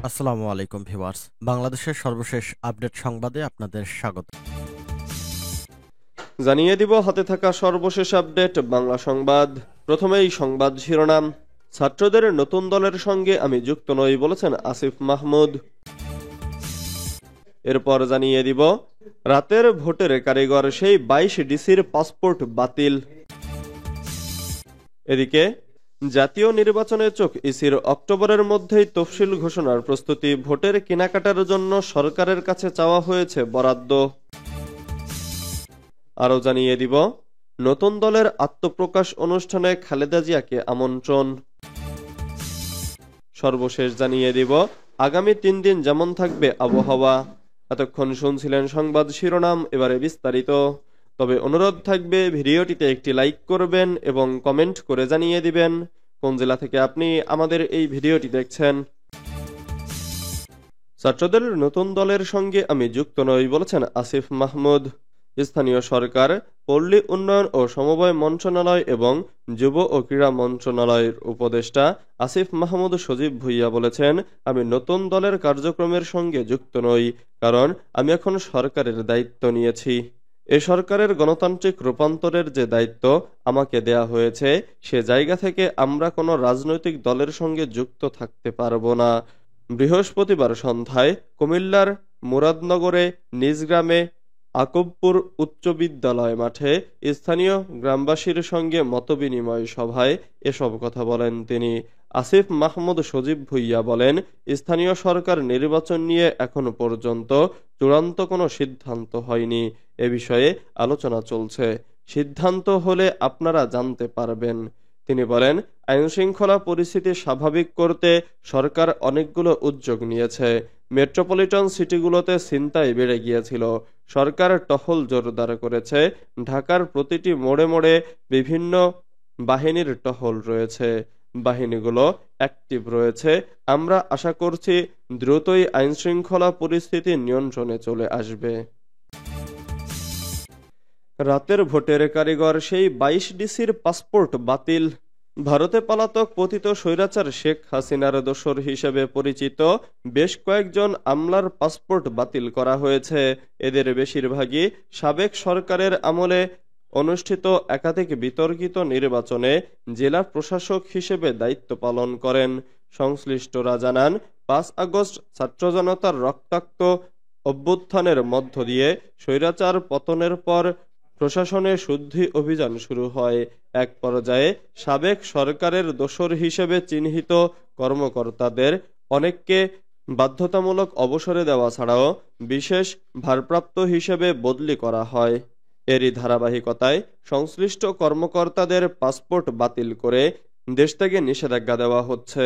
আসসালামু আলাইকুম ভিউয়ার্স, বাংলাদেশের সর্বশেষ আপডেট সংবাদে আপনাদের স্বাগত। জানিয়ে দিব হাতে থাকা সর্বশেষ আপডেট বাংলা সংবাদ। প্রথমেই সংবাদ শিরোনাম। ছাত্রদের নতুন দলের সঙ্গে আমি যুক্ত নই বলেছেন আসিফ মাহমুদ। এরপর জানিয়ে দিব রাতের ভোটের কারিগর সেই 22 ডিসির পাসপোর্ট বাতিল। এদিকে জাতীয় নির্বাচনে চোখ ইসির, অক্টোবরের মধ্যেই তফসিল ঘোষণার প্রস্তুতি। ভোটের কেনাকাটার জন্য সরকারের কাছে চাওয়া হয়েছে বরাদ্দ। আরও জানিয়ে দিব নতুন দলের আত্মপ্রকাশ অনুষ্ঠানে খালেদা জিয়াকে আমন্ত্রণ। সর্বশেষ জানিয়ে দিব আগামী 3 দিন যেমন থাকবে আবহাওয়া। এতক্ষণ শুনছিলেন সংবাদ শিরোনাম, এবারে বিস্তারিত। তবে অনুরোধ থাকবে ভিডিওটিতে একটি লাইক করবেন এবং কমেন্ট করে জানিয়ে দিবেন কোন জেলা থেকে আপনি আমাদের এই ভিডিওটি দেখছেন। ছাত্রদের নতুন দলের সঙ্গে আমি যুক্ত নই বলেছেন আসিফ মাহমুদ। স্থানীয় সরকার, পল্লী উন্নয়ন ও সমবায় মন্ত্রণালয় এবং যুব ও ক্রীড়া মন্ত্রণালয়ের উপদেষ্টা আসিফ মাহমুদ সজীব ভুইয়া বলেছেন, আমি নতুন দলের কার্যক্রমের সঙ্গে যুক্ত নই, কারণ আমি এখন সরকারের দায়িত্ব নিয়েছি। এ সরকারের গণতান্ত্রিক রূপান্তরের যে দায়িত্ব আমাকে দেয়া হয়েছে, সে জায়গা থেকে আমরা কোনো রাজনৈতিক দলের সঙ্গে যুক্ত থাকতে পারব না। বৃহস্পতিবার সন্ধ্যায় কুমিল্লার মুরাদনগরে নিজ গ্রামে আকুবপুর উচ্চ বিদ্যালয় মাঠে স্থানীয় গ্রামবাসীর সঙ্গে মতবিনিময় সভায় এসব কথা বলেন তিনি। আসিফ মাহমুদ সজীব ভুইয়া বলেন, স্থানীয় সরকার নির্বাচন নিয়ে এখনো পর্যন্ত চূড়ান্ত কোনো সিদ্ধান্ত হয়নি। এ বিষয়ে আলোচনা চলছে, সিদ্ধান্ত হলে আপনারা জানতে পারবেন। তিনি বলেন, আইনশৃঙ্খলা পরিস্থিতি স্বাভাবিক করতে সরকার অনেকগুলো উদ্যোগ নিয়েছে। মেট্রোপলিটন সিটিগুলোতে ছিনতাই বেড়ে গিয়েছিল, সরকার টহল জোরদার করেছে। ঢাকার প্রতিটি মোড়ে মোড়ে বিভিন্ন বাহিনীর টহল রয়েছে, বাহিনীগুলো অ্যাক্টিভ রয়েছে। আমরা আশা করছি দ্রুতই আইনশৃঙ্খলা পরিস্থিতি নিয়ন্ত্রণে চলে আসবে। রাতের ভোটের কারিগর সেই 22 ডিসির পাসপোর্ট বাতিল। ভারতে পলাতক পতিত স্বৈরাচার শেখ হাসিনার দোসর হিসেবে পরিচিত বেশ কয়েকজন আমলার পাসপোর্ট বাতিল করা হয়েছে। এদের বেশিরভাগই সাবেক সরকারের আমলে অনুষ্ঠিত একাধিক বিতর্কিত নির্বাচনে জেলা প্রশাসক হিসেবে দায়িত্ব পালন করেন। সংশ্লিষ্টরা জানান, 5 আগস্ট ছাত্র জনতার রক্তাক্ত অভ্যুত্থানের মধ্য দিয়ে স্বৈরাচার পতনের পর প্রশাসনে শুদ্ধি অভিযান শুরু হয়। এক পর্যায়ে সাবেক সরকারের দোসর হিসেবে চিহ্নিত কর্মকর্তাদের অনেককে বাধ্যতামূলক অবসরে দেওয়া ছাড়াও বিশেষ ভারপ্রাপ্ত হিসেবে বদলি করা হয়। এরই ধারাবাহিকতায় সংশ্লিষ্ট কর্মকর্তাদের পাসপোর্ট বাতিল করে দেশ থেকে নিষেধাজ্ঞা দেওয়া হচ্ছে।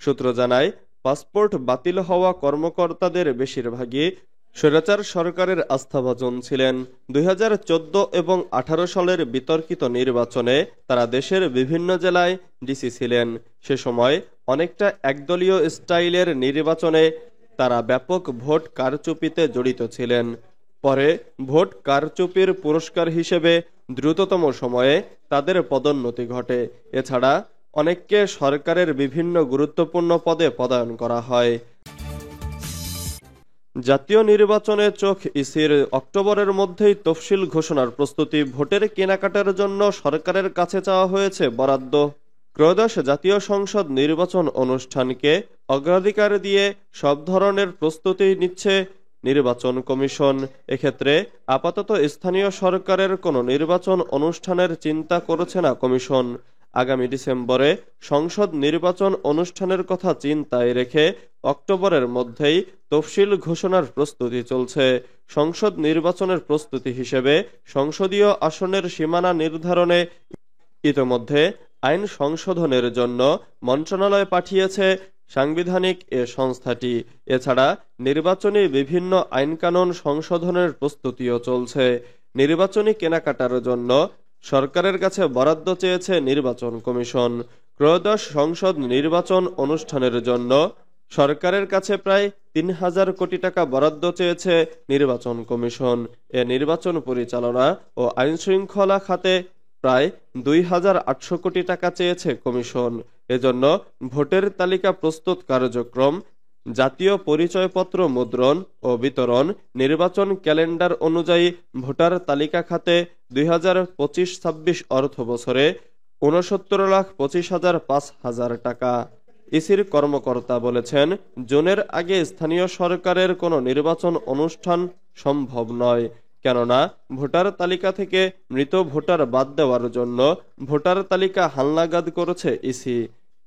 সূত্র জানায়, পাসপোর্ট বাতিল হওয়া কর্মকর্তাদের বেশিরভাগই স্বৈরাচার সরকারের আস্থাভাজন ছিলেন। 2014 এবং 18 সালের বিতর্কিত নির্বাচনে তারা দেশের বিভিন্ন জেলায় ডিসি ছিলেন। সে সময় অনেকটা একদলীয় স্টাইলের নির্বাচনে তারা ব্যাপক ভোট কারচুপিতে জড়িত ছিলেন। পরে ভোট কারচুপির পুরস্কার হিসেবে দ্রুততম সময়ে তাদের পদোন্নতি ঘটে। এছাড়া অনেককে সরকারের বিভিন্ন গুরুত্বপূর্ণ পদে পদায়ন করা হয়। জাতীয় নির্বাচনে চোখ ইসির, অক্টোবরের মধ্যেই তফসিল ঘোষণার প্রস্তুতি। ভোটের কেনাকাটার জন্য সরকারের কাছে চাওয়া হয়েছে বরাদ্দ। ত্রয়োদশ জাতীয় সংসদ নির্বাচন অনুষ্ঠানকে অগ্রাধিকার দিয়ে সব ধরনের প্রস্তুতি নিচ্ছে নির্বাচন কমিশন। এক্ষেত্রে আপাতত স্থানীয় সরকারের কোনো নির্বাচন অনুষ্ঠানের চিন্তা করছে না কমিশন। আগামী ডিসেম্বরে সংসদ নির্বাচন অনুষ্ঠানের কথা চিন্তায় রেখে অক্টোবরের মধ্যেই তফসিল ঘোষণার প্রস্তুতি চলছে। সংসদ নির্বাচনের প্রস্তুতি হিসেবে সংসদীয় আসনের সীমানা নির্ধারণে ইতোমধ্যে আইন সংশোধনের জন্য মন্ত্রণালয় পাঠিয়েছে সাংবিধানিক এ সংস্থাটি। এছাড়া নির্বাচনী বিভিন্ন আইনকানুন সংশোধনের প্রস্তুতিও চলছে। নির্বাচনী কেনাকাটার জন্য সরকারের কাছে বরাদ্দ চেয়েছে নির্বাচন কমিশন। ত্রয়োদশ সংসদ নির্বাচন অনুষ্ঠানের জন্য সরকারের কাছে প্রায় 3000 কোটি টাকা বরাদ্দ চেয়েছে নির্বাচন কমিশন। এ নির্বাচন পরিচালনা ও আইনশৃঙ্খলা খাতে প্রায় 2800 কোটি টাকা চেয়েছে কমিশন। এজন্য ভোটের তালিকা প্রস্তুত কার্যক্রম জাতীয় পরিচয়পত্র মুদ্রণ ও বিতরণ, নির্বাচন ক্যালেন্ডার অনুযায়ী ভোটার তালিকা খাতে 2025-26 অর্থ বছরে 69,25,005 টাকা। ইসির কর্মকর্তা বলেছেন, জুনের আগে স্থানীয় সরকারের কোনো নির্বাচন অনুষ্ঠান সম্ভব নয়, কেননা ভোটার তালিকা থেকে মৃত ভোটার বাদ দেওয়ার জন্য ভোটার তালিকা হালনাগাদ করেছে ইসি।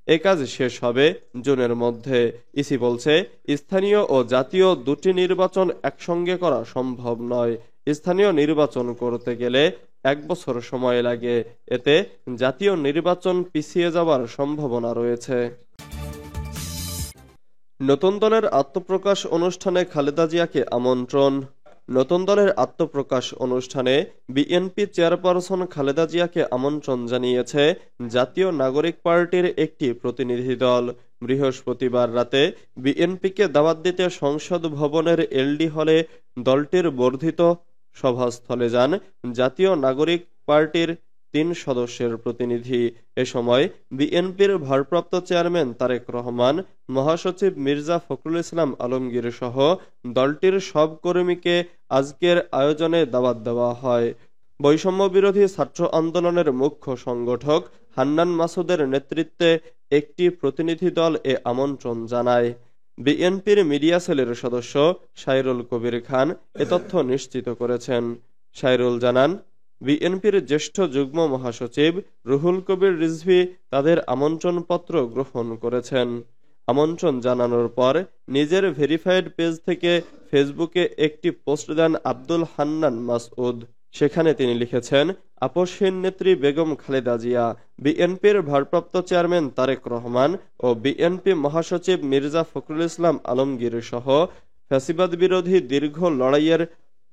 এ কাজ শেষ হবে জুনের মধ্যে। ইসি বলছে, স্থানীয় ও জাতীয় দুটি নির্বাচন একসঙ্গে করা সম্ভব নয়। স্থানীয় নির্বাচন করতে গেলে 1 বছর সময় লাগে, এতে জাতীয় নির্বাচন পিছিয়ে যাওয়ার সম্ভাবনা রয়েছে। নতুন দলের আত্মপ্রকাশ অনুষ্ঠানে খালেদা জিয়াকে আমন্ত্রণ। নতুন দলের আত্মপ্রকাশ অনুষ্ঠানে বিএনপি চেয়ারপারসন খালেদা জিয়াকে আমন্ত্রণ জানিয়েছে জাতীয় নাগরিক পার্টির একটি প্রতিনিধি দল। বৃহস্পতিবার রাতে বিএনপিকে দাওয়াত দিতে সংসদ ভবনের এলডি হলে দলটির বর্ধিত সভাস্থলে যান জাতীয় নাগরিক পার্টির 3 সদস্যের প্রতিনিধি। এ সময় বিএনপির ভারপ্রাপ্ত চেয়ারম্যান তারেক রহমান, মহাসচিব মির্জা ফখরুল ইসলাম আলমগীর সহ দলটির সব কর্মীকে আজকের আয়োজনে দাওয়াত দেওয়া হয়। বৈষম্য বিরোধী ছাত্র আন্দোলনের মুখ্য সংগঠক হান্নান মাসুদের নেতৃত্বে একটি প্রতিনিধি দল এ আমন্ত্রণ জানায়। বিএনপির মিডিয়া সেলের সদস্য সাইরুল কবির খান এ তথ্য নিশ্চিত করেছেন। সাইরুল জানান, বিএনপির জ্যেষ্ঠ যুগ্ম মহাসচিব রুহুল কবির রিজভী তাদের আমন্ত্রণপত্র গ্রহণ করেছেন। আমন্ত্রণ জানানোর পর নিজের ভেরিফাইড পেজ থেকে ফেসবুকে একটি পোস্ট দেন আব্দুল হান্নান মাসউদ। সেখানে তিনি লিখেছেন, আপসহীন নেত্রী বেগম খালেদা জিয়া, বিএনপির ভারপ্রাপ্ত চেয়ারম্যান তারেক রহমান ও বিএনপি মহাসচিব মির্জা ফখরুল ইসলাম আলমগীর সহ ফ্যাসিবাদ বিরোধী দীর্ঘ লড়াইয়ের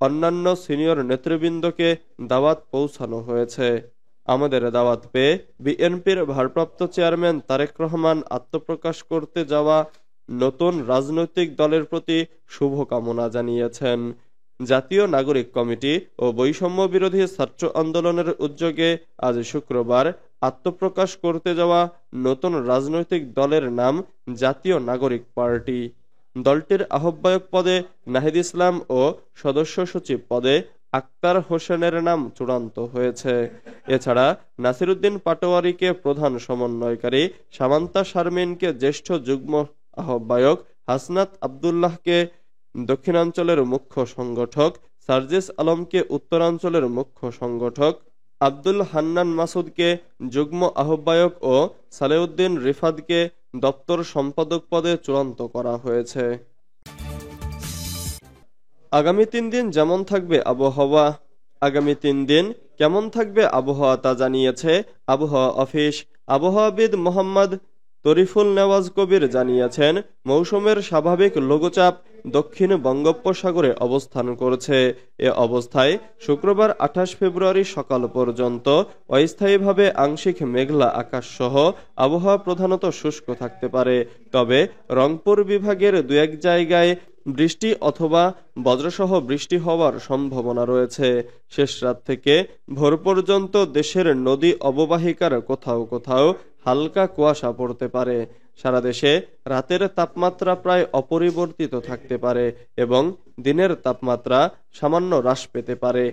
অন্যান্য সিনিয়র নেতৃবৃন্দকে দাওয়াত পৌঁছানো হয়েছে। আমাদের দাওয়াত পেয়ে বিএনপির ভারপ্রাপ্ত চেয়ারম্যান তারেক রহমান আত্মপ্রকাশ করতে যাওয়া নতুন রাজনৈতিক দলের প্রতি শুভকামনা জানিয়েছেন। জাতীয় নাগরিক কমিটি ও বৈষম্য বিরোধী ছাত্র আন্দোলনের উদ্যোগে আজ শুক্রবার আত্মপ্রকাশ করতে যাওয়া নতুন রাজনৈতিক দলের নাম জাতীয় নাগরিক পার্টি। দলটির আহ্বায়ক পদে নাহিদ ইসলাম ও সদস্য সচিব পদে আক্তার হোসেনের নাম চূড়ান্ত হয়েছে। এছাড়া নাসিরউদ্দিন পাটোয়ারীকে প্রধান সমন্বয়কারী, সামান্তা শারমিনকে জ্যেষ্ঠ যুগ্ম আহ্বায়ক, হাসনাত আবদুল্লাহকে দক্ষিণাঞ্চলের মুখ্য সংগঠক, সার্জিস আলমকে উত্তরাঞ্চলের মুখ্য সংগঠক, আব্দুল হান্নান মাসুদকে যুগ্ম আহ্বায়ক ও সালেউদ্দিন রিফাতকে দপ্তর সম্পাদক পদে চূড়ান্ত করা হয়েছে। আগামী 3 দিন যেমন থাকবে আবহাওয়া। আগামী 3 দিন কেমন থাকবে আবহাওয়া তা জানিয়েছে আবহাওয়া অফিস। আবহাওয়াবিদ মোহাম্মদ তরিফুল নেওয়াজ কবির জানিয়েছেন, মৌসুমের স্বাভাবিক লঘুচাপ দক্ষিণ বঙ্গোপসাগরে অবস্থান করছে। এ অবস্থায় শুক্রবার 28 ফেব্রুয়ারি সকাল পর্যন্ত অস্থায়ীভাবে আংশিক মেঘলা আকাশ সহ আবহাওয়া প্রধানত শুষ্ক থাকতে পারে। তবে রংপুর বিভাগের 2-1 জায়গায় বৃষ্টি অথবা বজ্রসহ বৃষ্টি হওয়ার সম্ভাবনা রয়েছে। শেষ রাত থেকে ভোর পর্যন্ত দেশের নদী অববাহিকার কোথাও কোথাও হালকা কুয়াশা পড়তে পারে। সারা দেশে রাতের তাপমাত্রা প্রায় অপরিবর্তিত থাকতে পারে এবং দিনের তাপমাত্রা সামান্য হ্রাস পেতে পারে।